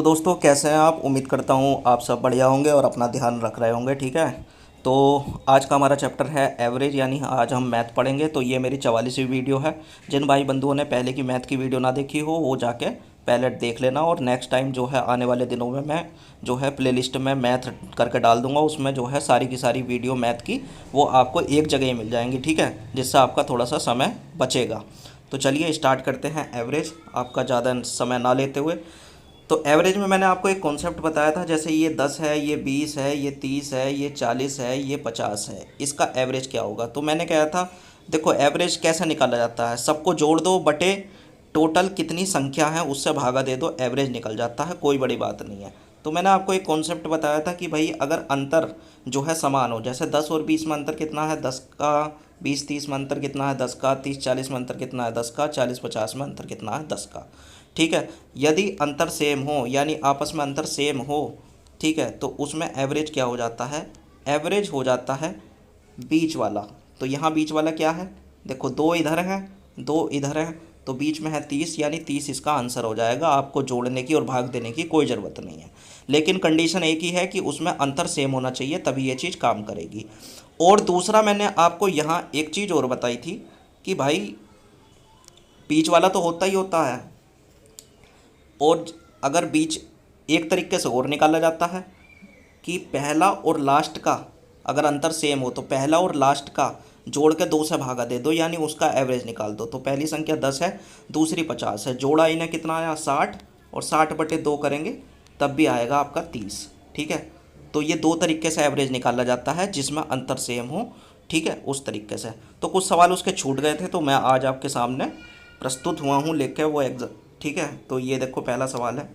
तो दोस्तों कैसे हैं आप। उम्मीद करता हूँ आप सब बढ़िया होंगे और अपना ध्यान रख रहे होंगे। ठीक है। तो आज का हमारा चैप्टर है एवरेज, यानी आज हम मैथ पढ़ेंगे। तो ये मेरी 44वीं वीडियो है। जिन भाई बंधुओं ने पहले की मैथ की वीडियो ना देखी हो वो जाके पहले देख लेना, और नेक्स्ट टाइम जो है आने वाले दिनों में मैं जो है प्लेलिस्ट में मैथ करके डाल दूंगा। उसमें जो है सारी की सारी वीडियो मैथ की वो आपको एक जगह ही मिल जाएंगी। ठीक है, जिससे आपका थोड़ा सा समय बचेगा। तो चलिए स्टार्ट करते हैं एवरेज, आपका ज़्यादा समय ना लेते हुए। तो एवरेज में मैंने आपको एक कॉन्सेप्ट बताया था, जैसे ये 10 है, ये 20 है, ये 30 है, ये 40 है, ये 50 है, इसका एवरेज क्या होगा। तो मैंने कहा था देखो एवरेज कैसे निकाला जाता है, सबको जोड़ दो बटे टोटल कितनी संख्या है उससे भागा दे दो, एवरेज निकल जाता है, कोई बड़ी बात नहीं है। तो मैंने आपको एक कॉन्सेप्ट बताया था कि भाई अगर अंतर जो है समान हो, जैसे 10 और 20 में अंतर कितना है 10 का, 20-30 में अंतर कितना है 10 का, 30-40 में अंतर कितना है 10 का, 40-50 में अंतर कितना है 10 का। ठीक है। यदि अंतर सेम हो, यानी आपस में अंतर सेम हो, ठीक है, तो उसमें एवरेज क्या हो जाता है, एवरेज हो जाता है बीच वाला। तो यहाँ बीच वाला क्या है, देखो दो इधर है, दो इधर है, तो बीच में है 30, यानी 30 इसका आंसर हो जाएगा। आपको जोड़ने की और भाग देने की कोई ज़रूरत नहीं है, लेकिन कंडीशन एक ही है कि उसमें अंतर सेम होना चाहिए, तभी ये चीज़ काम करेगी। और दूसरा मैंने आपको यहाँ एक चीज़ और बताई थी कि भाई बीच वाला तो होता ही होता है, और अगर बीच एक तरीके से और निकाला जाता है कि पहला और लास्ट का अगर अंतर सेम हो तो पहला और लास्ट का जोड़ के 2 से भागा दे दो, यानी उसका एवरेज निकाल दो। तो पहली संख्या 10 है, दूसरी 50 है, जोड़ा इन्हें कितना आया 60, और 60/2 करेंगे तब भी आएगा आपका 30। ठीक है। तो ये दो तरीके से एवरेज निकाला जाता है जिसमें अंतर सेम हो। ठीक है, उस तरीके से। तो कुछ सवाल उसके छूट गए थे, तो मैं आज आपके सामने प्रस्तुत हुआ हूँ लेके वो एग्जाम। ठीक है। तो ये देखो पहला सवाल है,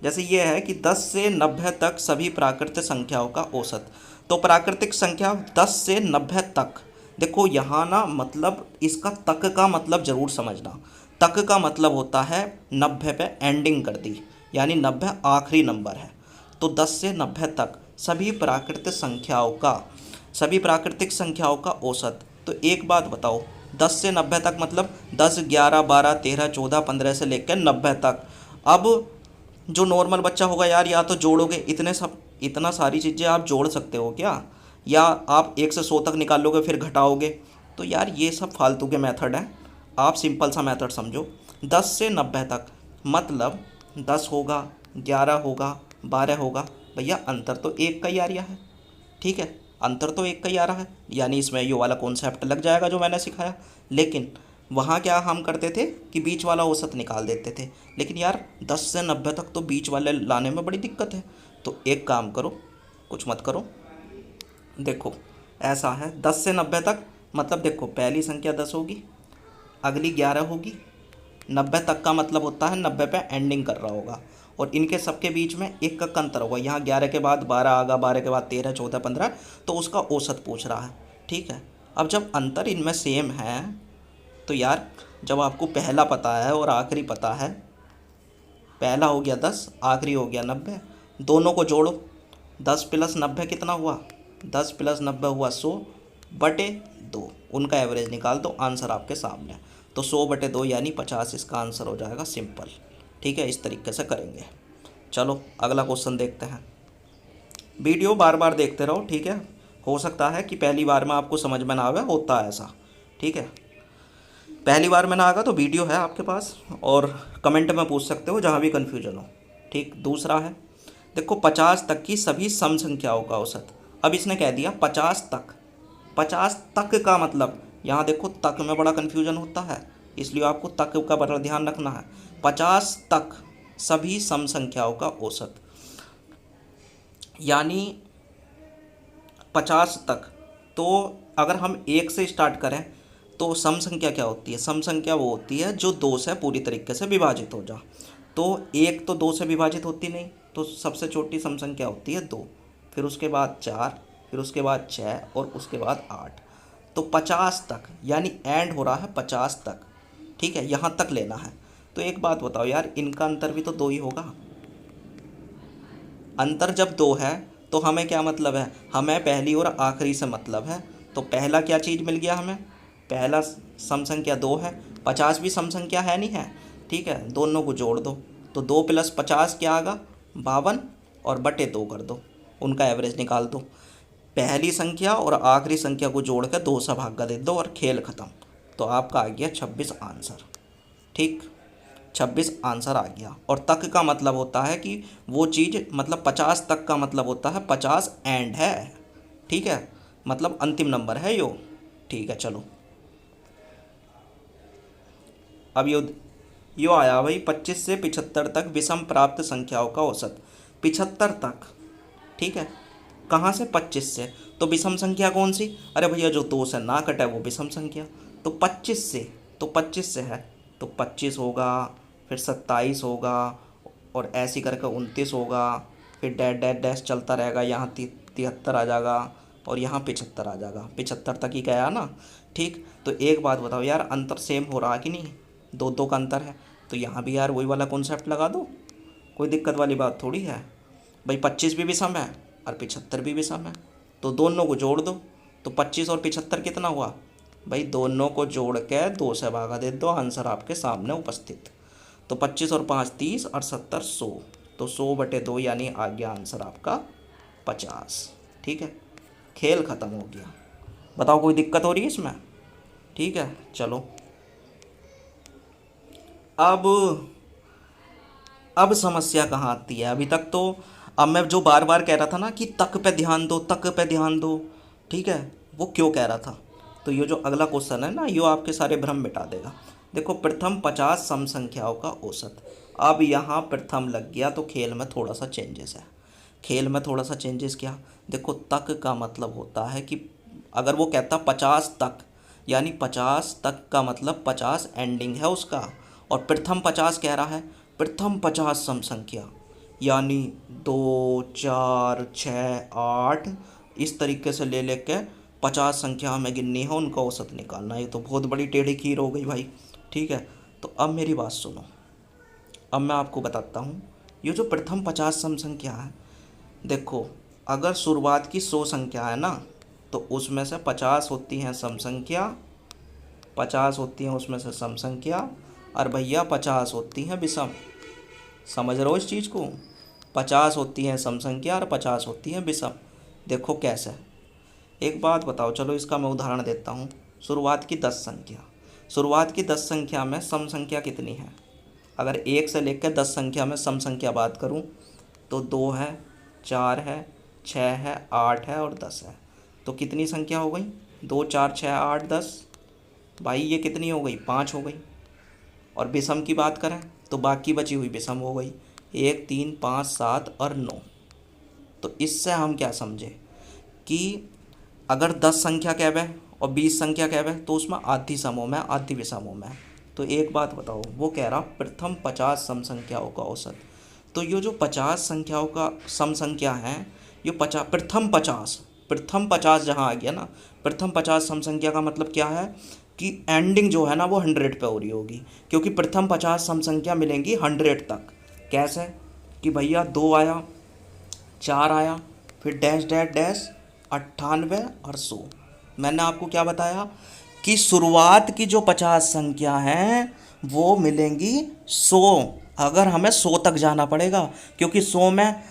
जैसे ये है कि 10 से 90 तक सभी प्राकृतिक संख्याओं का औसत। तो प्राकृतिक संख्या 10 से 90 तक, देखो यहाँ ना मतलब इसका तक का मतलब ज़रूर समझना। तक का मतलब होता है 90 पे एंडिंग कर दी, यानी 90 आखिरी नंबर है। तो 10 से 90 तक सभी प्राकृतिक संख्याओं का औसत। तो एक बात बताओ, 10 से 90 तक मतलब 10, 11, 12, 13, 14, 15 से लेकर 90 तक। अब जो नॉर्मल बच्चा होगा यार, या तो जोड़ोगे, इतना सारी चीज़ें आप जोड़ सकते हो क्या, या आप 1 से 100 तक निकाल लोगे फिर घटाओगे। तो यार ये सब फालतू के मेथड हैं, आप सिंपल सा मेथड समझो। 10 से 90 तक मतलब 10 होगा, 11 होगा, 12 होगा, भैया अंतर तो एक का ही आ रहा है। ठीक है, अंतर तो एक का ही आ रहा है, यानी इसमें ये वाला कॉन्सेप्ट लग जाएगा जो मैंने सिखाया। लेकिन वहाँ क्या हम करते थे कि बीच वाला औसत निकाल देते थे, लेकिन यार 10 से 90 तक तो बीच वाले लाने में बड़ी दिक्कत है। तो एक काम करो, कुछ मत करो, देखो ऐसा है 10 से 90 तक मतलब देखो पहली संख्या 10 होगी, अगली 11 होगी, 90 तक का मतलब होता है 90 पे एंडिंग कर रहा होगा, और इनके सबके बीच में एक का अंतर होगा। यहाँ 11 के बाद 12 आगा, 12 के बाद 13, 14, 15, तो उसका औसत पूछ रहा है। ठीक है। अब जब अंतर इनमें सेम है तो यार जब आपको पहला पता है और आखिरी पता है, पहला हो गया 10, आखिरी हो गया 90, दोनों को जोड़ो, 10 + 90 कितना हुआ, 10 + 90 हुआ 100/2, उनका एवरेज निकाल दो, आंसर आपके सामने। तो 100/2 यानी 50 इसका आंसर हो जाएगा, सिंपल। ठीक है, इस तरीके से करेंगे। चलो अगला क्वेश्चन देखते हैं। वीडियो बार बार देखते रहो, ठीक है, हो सकता है कि पहली बार में आपको समझ में ना आवे, होता है ऐसा। ठीक है, पहली बार में ना आगा तो वीडियो है आपके पास, और कमेंट में पूछ सकते हो जहाँ भी कन्फ्यूजन हो। ठीक, दूसरा है, देखो 50 तक की सभी सम संख्याओं का औसत। अब इसने कह दिया 50 तक, 50 तक का मतलब यहाँ देखो तक में बड़ा कन्फ्यूजन होता है, इसलिए आपको तक का बड़ा ध्यान रखना है। 50 तक सभी सम संख्याओं का औसत, यानी 50 तक। तो अगर हम 1 से स्टार्ट करें तो सम संख्या क्या होती है, सम संख्या वो होती है जो 2 से पूरी तरीके से विभाजित हो जा। तो 1 तो 2 से विभाजित होती नहीं, तो सबसे छोटी सम संख्या होती है 2, फिर उसके बाद 4, फिर उसके बाद 6, और उसके बाद 8। तो 50 तक यानी एंड हो रहा है 50 तक। ठीक है, यहाँ तक लेना है। तो एक बात बताओ यार, इनका अंतर भी तो 2 ही होगा। अंतर जब 2 है तो हमें क्या मतलब है, हमें पहली और आखिरी से मतलब है। तो पहला क्या चीज़ मिल गया हमें, पहला सम संख्या 2 है, 50 भी सम संख्या है नहीं है। ठीक है, दोनों को जोड़ दो, तो 2 + 50 क्या आएगा 52 और बटे 2 कर दो, उनका एवरेज निकाल दो। पहली संख्या और आखिरी संख्या को जोड़ कर 2 से भागा दे दो और खेल ख़त्म। तो आपका आ गया 26 आंसर। ठीक, 26 आंसर आ गया। और तक का मतलब होता है कि वो चीज़, मतलब 50 तक का मतलब होता है 50 एंड है। ठीक है, मतलब अंतिम नंबर है यो। ठीक है, चलो अब यो आया भाई 25 से 75 तक विषम प्राप्त संख्याओं का औसत। 75 तक, ठीक है, कहाँ से? 25 से। तो विषम संख्या कौन सी? अरे भैया जो 2 से ना कटे वो विषम संख्या। तो 25 से, तो 25 से है तो 25 होगा, फिर 27 होगा, और ऐसे करके 29 होगा, फिर डैश डैश डैश चलता रहेगा, यहाँ 73 आ जाएगा, और यहाँ 75 आ जाएगा। 75 तक ही गया ना। ठीक, तो एक बात बताओ यार, अंतर सेम हो रहा है कि नहीं? 2 का अंतर है, तो यहाँ भी यार वही वाला कॉन्सेप्ट लगा दो, कोई दिक्कत वाली बात थोड़ी है भाई। 25 भी विषम है और 75 भी विषम है, तो दोनों को जोड़ दो। तो 25 और 75 कितना हुआ भाई? दोनों को जोड़ के 2 से भागा दे दो, आंसर आपके सामने उपस्थित। तो 25 और 5 30 और 70 100, तो 100 बटे 2 यानी आ गया आंसर आपका 50। ठीक है, खेल ख़त्म हो गया। बताओ कोई दिक्कत हो रही है इसमें? ठीक है, चलो अब समस्या कहाँ आती है? अभी तक तो, अब मैं जो बार बार कह रहा था ना कि तक पे ध्यान दो, तक पे ध्यान दो, ठीक है, वो क्यों कह रहा था? तो ये जो अगला क्वेश्चन है ना, ये आपके सारे भ्रम मिटा देगा। देखो, प्रथम 50 सम संख्याओं का औसत। अब यहाँ प्रथम लग गया तो खेल में थोड़ा सा चेंजेस है। खेल में थोड़ा सा चेंजेस क्या? देखो, तक का मतलब होता है कि अगर वो कहता 50 तक, यानी 50 तक का मतलब 50 एंडिंग है उसका, और प्रथम 50 कह रहा है, प्रथम 50 सम संख्या, यानी 2 4 6 8 इस तरीके से ले लेके 50 संख्या हमें गिननी है, उनका औसत निकालना। ये तो बहुत बड़ी टेढ़ी खीर हो गई भाई। ठीक है, तो अब मेरी बात सुनो, अब मैं आपको बताता हूँ। ये जो प्रथम 50 सम संख्या है, देखो, अगर शुरुआत की 100 संख्या है ना, तो उसमें से 50 होती हैं सम संख्या, 50 होती हैं उसमें से सम संख्या, और भैया 50 होती हैं विषम। समझ रहे हो इस चीज़ को? 50 होती हैं सम संख्या और 50 होती हैं विषम। देखो कैसे, एक बात बताओ, चलो इसका मैं उदाहरण देता हूँ। शुरुआत की 10 संख्या, शुरुआत की 10 संख्या में सम संख्या कितनी है? अगर 1 से लेकर 10 संख्या में सम संख्या बात करूँ तो 2 है, 4 है, 6 है, 8 है और 10 है। तो कितनी संख्या हो गई? 2 4 6 8 10। भाई ये कितनी हो गई? 5 हो गई। और विषम की बात करें तो बाकी बची हुई विषम हो गई, 1 3 5 7 और 9। तो इससे हम क्या समझे कि अगर 10 संख्या कहवे और 20 संख्या कहवे तो उसमें आधी समूह में आधी विषमों में। तो एक बात बताओ, वो कह रहा प्रथम 50 सम संख्याओं का औसत। तो ये जो 50 संख्याओं का सम संख्या है, ये प्रथम 50 जहाँ आ गया ना, प्रथम 50 सम संख्या का मतलब क्या है कि एंडिंग जो है ना वो 100 पे हो रही होगी, क्योंकि प्रथम 50 सम संख्या मिलेंगी 100 तक। कैसे? कि भैया 2 आया, 4 आया, फिर डैश डैश डैश 98 और 100। मैंने आपको क्या बताया कि शुरुआत की जो 50 संख्या हैं वो मिलेंगी 100। अगर हमें 100 तक जाना पड़ेगा, क्योंकि 100 में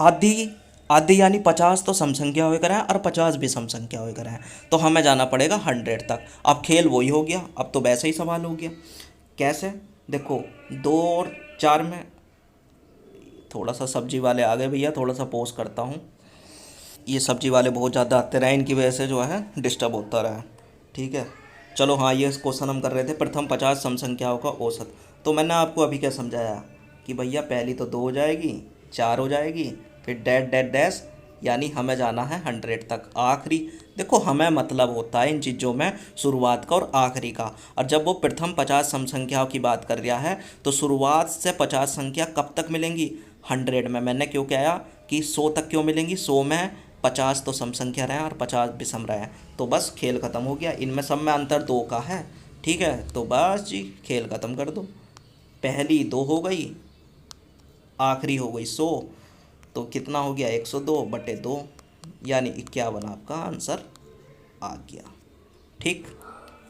आधी आधी यानी 50 तो सम संख्या होकर है और 50 भी सम संख्या होकर है, तो हमें जाना पड़ेगा 100 तक। अब खेल वही हो गया, अब तो वैसे ही सवाल हो गया। कैसे? देखो, 2 और 4 में, थोड़ा सा सब्जी वाले आ गए भैया, थोड़ा सा पोस्ट करता हूँ। ये सब्जी वाले बहुत ज़्यादा आते रहे, इनकी वजह से जो है डिस्टर्ब होता रहा। ठीक है, चलो हाँ, ये क्वेश्चन हम कर रहे थे प्रथम 50 सम संख्याओं का औसत। तो मैंने आपको अभी क्या समझाया कि भैया पहली तो 2 हो जाएगी, 4 हो जाएगी, फिर डैश डैश डैश, यानी हमें जाना है 100 तक। आखिरी, देखो हमें मतलब होता है इन चीज़ों में शुरुआत का और आखिरी का। और जब वो प्रथम 50 सम संख्याओं की बात कर रहा है तो शुरुआत से 50 संख्या कब तक मिलेंगी? 100 में। मैंने क्यों कहा कि 100 तक क्यों मिलेंगी? 100 में 50 तो सम संख्या रहे और 50 विषम रहे, तो बस खेल ख़त्म हो गया। इनमें सब में अंतर 2 का है। ठीक है, तो बस जी खेल ख़त्म कर दो। पहली 2 हो गई, आखिरी हो गई 100, तो कितना हो गया? 102 बटे 2, यानी 51 आपका आंसर आ गया। ठीक,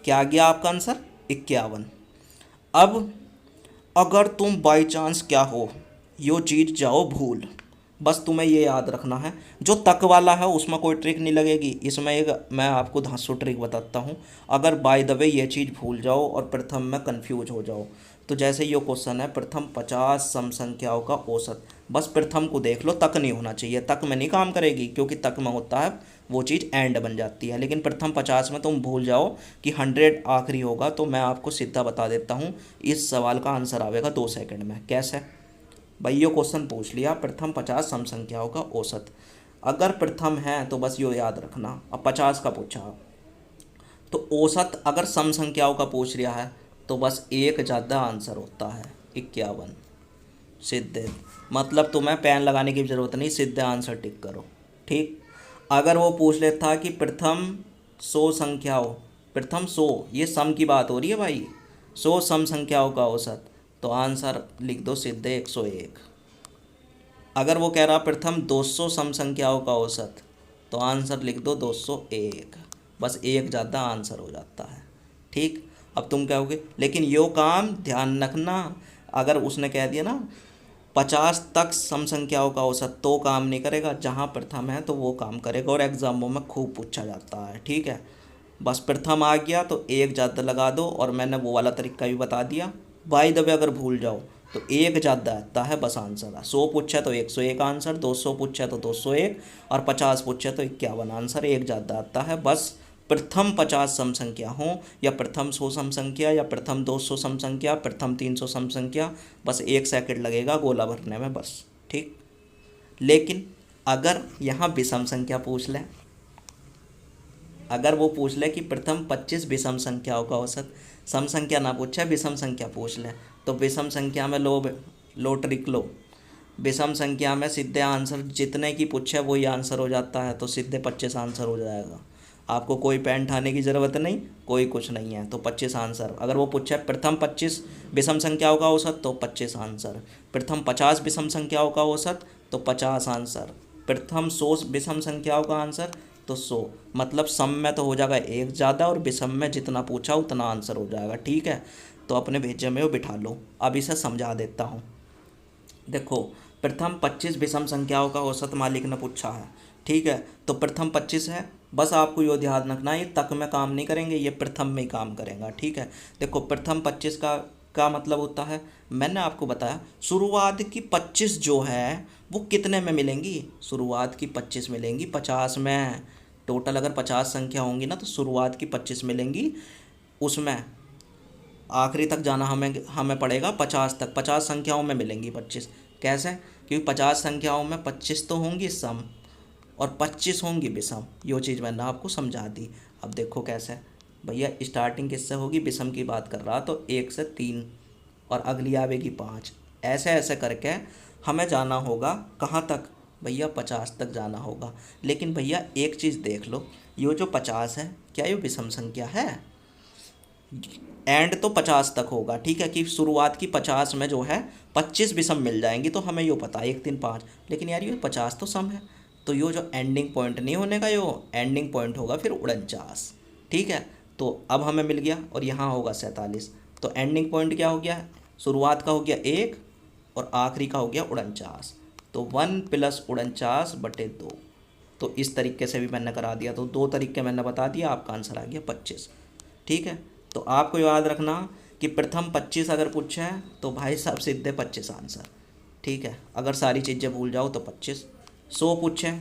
क्या आ गया आपका आंसर? 51। अब अगर तुम बाई चांस क्या हो, यो चीज़ जाओ भूल। बस तुम्हें ये याद रखना है। जो तक वाला है उसमें कोई ट्रिक नहीं लगेगी। इसमें एक मैं आपको धांसू ट्रिक बताता हूँ। अगर बाय द वे ये चीज़ भूल जाओ और प्रथम में कंफ्यूज हो जाओ, तो जैसे ये क्वेश्चन है प्रथम 50 सम संख्याओं का औसत, बस प्रथम को देख लो, तक नहीं होना चाहिए। तक में नहीं काम करेगी, क्योंकि तक में होता है वो चीज़ एंड बन जाती है। लेकिन प्रथम 50 में तुम भूल जाओ कि 100 आखिरी होगा, तो मैं आपको सीधा बता देता हूँ, इस सवाल का आंसर आएगा 2 सेकंड में। कैसे भाई, ये क्वेश्चन पूछ लिया प्रथम 50 सम संख्याओं का औसत। अगर प्रथम है तो बस यो याद रखना। अब 50 का पूछा, तो औसत अगर सम संख्याओं का पूछ लिया है तो बस एक ज़्यादा आंसर होता है 51। सीधे, मतलब तुम्हें पेन लगाने की ज़रूरत नहीं, सीधे आंसर टिक करो। ठीक। अगर वो पूछ लेता कि प्रथम 100 संख्याओं, प्रथम 100, ये सम की बात हो रही है भाई, 100 सम संख्याओं का औसत, तो आंसर लिख दो सीधे 101। अगर वो कह रहा प्रथम 200 सम संख्याओं का औसत, तो आंसर लिख दो 201। बस एक ज़्यादा आंसर हो जाता है। ठीक। अब तुम कहोगे लेकिन यो काम ध्यान रखना, अगर उसने कह दिया ना 50 तक सम संख्याओं का औसत, तो काम नहीं करेगा। जहाँ प्रथम है तो वो काम करेगा, और एग्जामों में खूब पूछा जाता है। ठीक है। बस प्रथम आ गया तो एक ज़्यादा लगा दो, और मैंने वो वाला तरीका भी बता दिया। बाय द वे अगर भूल जाओ तो एक ज़्यादा आता है बस आंसर। 100 पूछा तो 101 आंसर, 200 पूछा तो 201, और 50 पूछा तो 51 आंसर। एक ज़्यादा आता है बस प्रथम 50 सम संख्या हो, या प्रथम 100 सम संख्या, या प्रथम 200 सम संख्या, प्रथम 300 सम संख्या, बस 1 सेकंड लगेगा गोला भरने में बस। ठीक। लेकिन अगर यहाँ विषम संख्या पूछ ले, अगर वो पूछ ले कि प्रथम 25 विषम संख्याओं का औसत, सम संख्या ना पूछे विषम संख्या पूछ ले, तो विषम संख्या में लो ट्रिक लो। विषम संख्या में सीधे आंसर जितने की पूछे वही आंसर हो जाता है, तो सीधे 25 आंसर हो जाएगा। आपको कोई पेन उठाने की ज़रूरत नहीं, कोई कुछ नहीं है, तो 25 आंसर। अगर वो पूछे प्रथम 25 विषम संख्याओं का औसत, तो 25 आंसर। प्रथम 50 विषम संख्याओं का औसत, तो 50 आंसर। प्रथम 100 विषम संख्याओं का आंसर, तो 100। मतलब सम में तो हो जाएगा एक ज़्यादा, और विषम में जितना पूछा उतना आंसर हो जाएगा। ठीक है। तो अपने भेजे में वो बिठा लो। अब इसे समझा देता हूँ। देखो, प्रथम 25 विषम संख्याओं का औसत मालिक ने पूछा है। ठीक है। तो प्रथम 25 है, बस आपको यो ध्यान रखना, ये तक में काम नहीं करेंगे, ये प्रथम में ही काम करेगा। ठीक है। देखो, प्रथम 25 का मतलब होता है, मैंने आपको बताया शुरुआत की 25 जो है वो कितने में मिलेंगी। शुरुआत की 25 मिलेंगी 50 में। टोटल अगर 50 संख्या होंगी ना, तो शुरुआत की 25 मिलेंगी, उसमें आखिरी तक जाना हमें हमें पड़ेगा 50 तक। 50 संख्याओं में मिलेंगी 25। कैसे? क्योंकि 50 संख्याओं में 25 तो होंगी सम, और 25 होंगी विषम। यो चीज़ मैंने आपको समझा दी। अब देखो कैसे भैया, स्टार्टिंग किससे होगी, विषम की बात कर रहा, तो 1 से 3, और अगली आवेगी 5। ऐसे ऐसे करके हमें जाना होगा कहाँ तक भैया, 50 तक जाना होगा। लेकिन भैया एक चीज़ देख लो, यो जो 50 है, क्या ये विषम संख्या है? एंड तो 50 तक होगा। ठीक है, कि शुरुआत की 50 में जो है 25 विषम मिल जाएंगी, तो हमें यो पता है 1 3 5। लेकिन यार ये 50 तो सम है, तो यो जो एंडिंग पॉइंट नहीं होने का, यो एंडिंग पॉइंट होगा फिर 49। ठीक है। तो अब हमें मिल गया, और यहाँ होगा 47। तो एंडिंग पॉइंट क्या हो गया, शुरुआत का हो गया 1, और आखिरी का हो गया 49। तो 1 + 49/2। तो इस तरीके से भी मैंने करा दिया। तो 2 तरीके मैंने बता दिया, आपका आंसर आ गया 25। ठीक है। तो आपको याद रखना कि प्रथम 25 अगर पूछे हैं तो भाई साहब सीधे 25 आंसर। ठीक है। अगर सारी चीज़ें भूल जाओ तो 25। 100 पूछे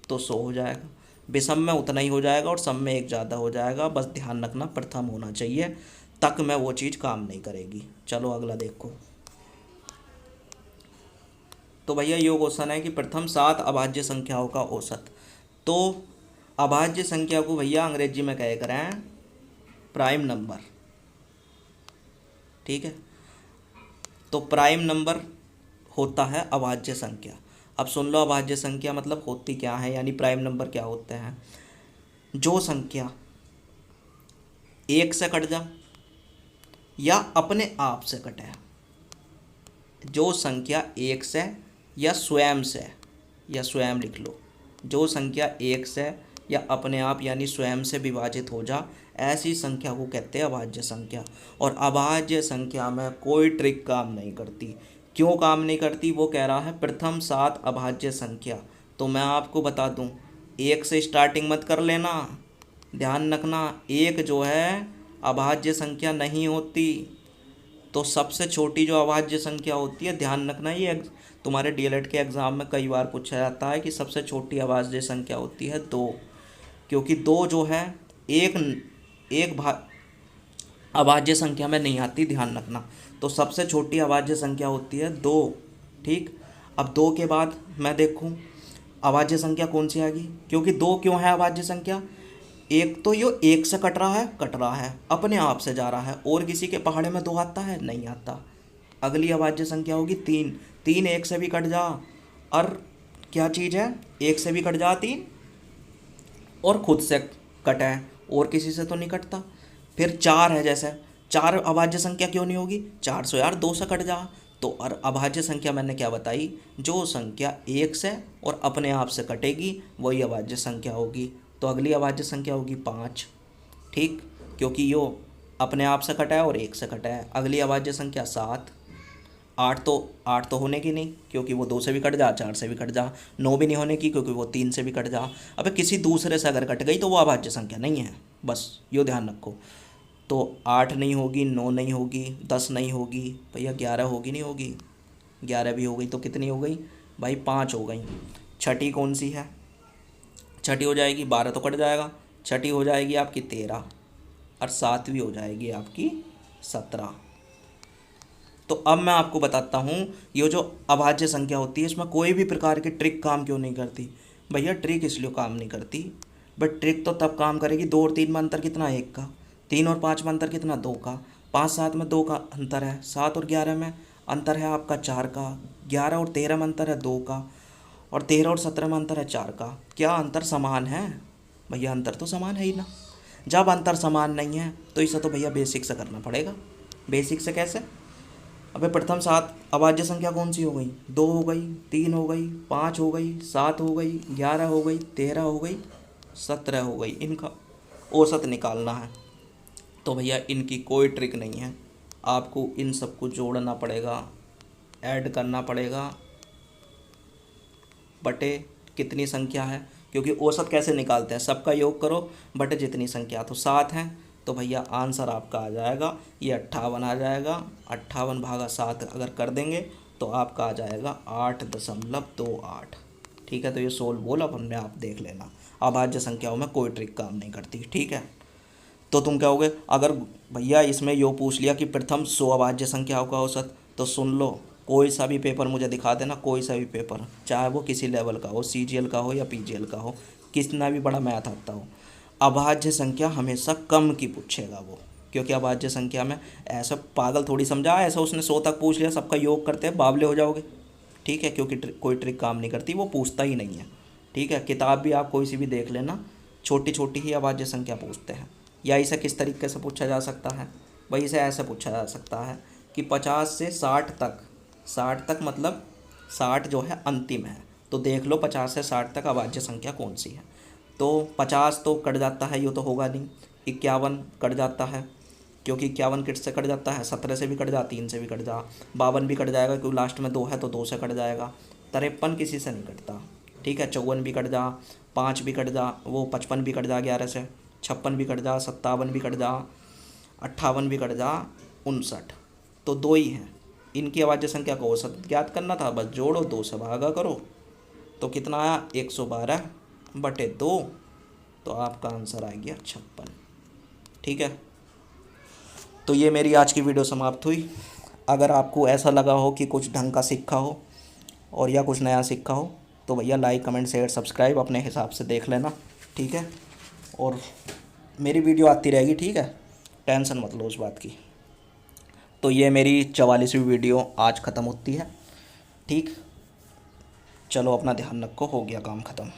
तो 100 हो जाएगा, विषम में उतना ही हो जाएगा, और सम में एक ज़्यादा हो जाएगा। बस ध्यान रखना प्रथम होना चाहिए, तक में वो चीज़ काम नहीं करेगी। चलो अगला देखो। तो भैया ये क्वेश्चन है कि प्रथम 7 अभाज्य संख्याओं का औसत। तो अभाज्य संख्या को भैया अंग्रेजी में कहे करें प्राइम नंबर। ठीक है। तो प्राइम नंबर होता है अभाज्य संख्या। अब सुन लो, अभाज्य संख्या मतलब होती क्या है, यानी प्राइम नंबर क्या होते हैं। जो संख्या 1 से कट जा या अपने आप से कटे, जो संख्या 1 से या स्वयं से, या स्वयं लिख लो, जो संख्या 1 से या अपने आप यानी स्वयं से विभाजित हो जा, ऐसी संख्या को कहते हैं अभाज्य संख्या। और अभाज्य संख्या में कोई ट्रिक काम नहीं करती, क्यों काम नहीं करती, वो कह रहा है प्रथम 7 अभाज्य संख्या। तो मैं आपको बता दूं, एक से स्टार्टिंग मत कर लेना, ध्यान रखना, एक जो है अभाज्य संख्या नहीं होती। तो सबसे छोटी जो अभाज्य संख्या होती है, ध्यान रखना, ये तुम्हारे डीएलएड के एग्ज़ाम में कई बार पूछा जाता है कि सबसे छोटी अभाज्य संख्या होती है 2, क्योंकि 2 जो है एक एक अभाज्य संख्या में नहीं आती, ध्यान रखना। तो सबसे छोटी अभाज्य संख्या होती है 2, ठीक। अब 2 के बाद मैं देखूं अभाज्य संख्या कौन सी आएगी, क्योंकि 2 क्यों है अभाज्य संख्या, एक तो ये एक से कट रहा है, अपने आप से जा रहा है, और किसी के पहाड़े में 2 आता है, नहीं आता। अगली अभाज्य संख्या होगी 3, 3 एक से भी कट जा, और क्या चीज़ है, एक से भी कट जा 3, और खुद से कटा है, और किसी से तो नहीं कटता। फिर 4 है, जैसे 4 अभाज्य संख्या क्यों नहीं होगी, 4 से यार 2 से कट जा। तो और अभाज्य संख्या मैंने क्या बताई, जो संख्या एक से और अपने आप से कटेगी वही अभाज्य संख्या होगी। तो अगली अभाज्य संख्या होगी 5, ठीक, क्योंकि यो अपने आप से कटा है और एक से कटा है। अगली अभाज्य संख्या 7, 8 तो होने की नहीं, क्योंकि वो 2 से भी कट जा, 4 से भी कट जा। 9 भी नहीं होने की, क्योंकि वो 3 से भी कट जा। अबे किसी दूसरे से अगर कट गई तो वो अभाज्य संख्या नहीं है, बस यो ध्यान रखो। तो 8 नहीं होगी, 9 नहीं होगी, 10 नहीं होगी, भैया 11 होगी, नहीं होगी, 11 भी हो गई तो कितनी हो गई भाई, 5 हो गई। छठी कौन सी है, छठी हो जाएगी 12 तो कट जाएगा, छठी हो जाएगी आपकी 13, और सातवीं हो जाएगी आपकी 17। तो अब मैं आपको बताता हूँ ये जो अभाज्य संख्या होती है इसमें कोई भी प्रकार की ट्रिक काम क्यों नहीं करती। भैया ट्रिक इसलिए काम नहीं करती, बट ट्रिक तो तब काम करेगी, 2 और 3 में अंतर कितना, 1 का, 3 और 5 में अंतर कितना, 2 का, 5 7 में 2 का अंतर है, 7 और 11 में अंतर है आपका 4 का, 11 और 13 में अंतर है 2 का, और 13 और 17 में अंतर है 4 का। क्या अंतर समान है, भैया अंतर तो समान है ही ना। जब अंतर समान नहीं है तो इसे तो भैया बेसिक से करना पड़ेगा। बेसिक से कैसे, अबे प्रथम 7 अभाज्य संख्या कौन सी हो गई, 2 हो गई, 3 हो गई, 5 हो गई, 7 हो गई, 11 हो गई, 13 हो गई, 17 हो गई, इनका औसत निकालना है। तो भैया इनकी कोई ट्रिक नहीं है, आपको इन सबको जोड़ना पड़ेगा, ऐड करना पड़ेगा, बटे कितनी संख्या है, क्योंकि औसत कैसे निकालते हैं, सबका योग करो बटे जितनी संख्या। तो 7 है, तो भैया आंसर आपका आ जाएगा ये 58 आ जाएगा। 58 भागा 7 अगर कर देंगे तो आपका आ जाएगा 8.28, ठीक है। तो ये सोल्व बोल अपन में आप देख लेना, अभाज्य संख्याओं में कोई ट्रिक काम नहीं करती, ठीक है। तो तुम क्या होगे, अगर भैया इसमें यो पूछ लिया कि प्रथम 100 अभाज्य संख्याओं का औसत, तो सुन लो, कोई सा भी पेपर मुझे दिखा देना, कोई सा भी पेपर, चाहे वो किसी लेवल का हो, सीजीएल का हो या पीजीएल का हो, कितना भी बड़ा मैथ आता हो, अभाज्य संख्या हमेशा कम की पूछेगा वो, क्योंकि अभाज्य संख्या में ऐसा पागल थोड़ी समझा, ऐसा उसने 100 तक पूछ लिया सबका योग करते हैं बावले हो जाओगे, ठीक है, क्योंकि कोई ट्रिक काम नहीं करती, वो पूछता ही नहीं है, ठीक है। किताब भी आप कोई सी भी देख लेना, छोटी छोटी ही अभाज्य संख्या पूछते हैं। या इसे किस तरीके से पूछा जा सकता है, भाई इसे ऐसे पूछा जा सकता है कि 50 से 60 तक, 60 तक मतलब 60 जो है अंतिम है, तो देख लो 50 से 60 तक अभाज्य संख्या कौन सी है। तो 50 तो कट जाता है, ये तो होगा नहीं। 51 कट जाता है, क्योंकि 51 किट से कट जाता है, 17 से भी कट जा, 3 से भी कट जा, 52 भी कट जाएगा क्योंकि लास्ट में 2 है तो 2 से कट जाएगा। 53 किसी से नहीं कटता, ठीक है। 54 भी कट जा, 5 भी कट जा, वो 55 भी कट जा 11 से, 56 भी कट जा, 57 भी कट जा, 58 भी कट जा, 59। तो 2 ही हैं, इनकी अभाज्य संख्या को औसत ज्ञात करना था, बस जोड़ो 2 से भागा करो, तो कितना आया 112 बटे 2, तो आपका आंसर आ गया 56, ठीक है। तो ये मेरी आज की वीडियो समाप्त हुई। अगर आपको ऐसा लगा हो कि कुछ ढंग का सीखा हो और या कुछ नया सीखा हो तो भैया लाइक कमेंट शेयर सब्सक्राइब अपने हिसाब से देख लेना, ठीक है। और मेरी वीडियो आती रहेगी, ठीक है, टेंशन मत लो उस बात की। तो ये मेरी 44वीं वीडियो आज ख़त्म होती है, ठीक। चलो अपना ध्यान रखो, हो गया काम ख़त्म।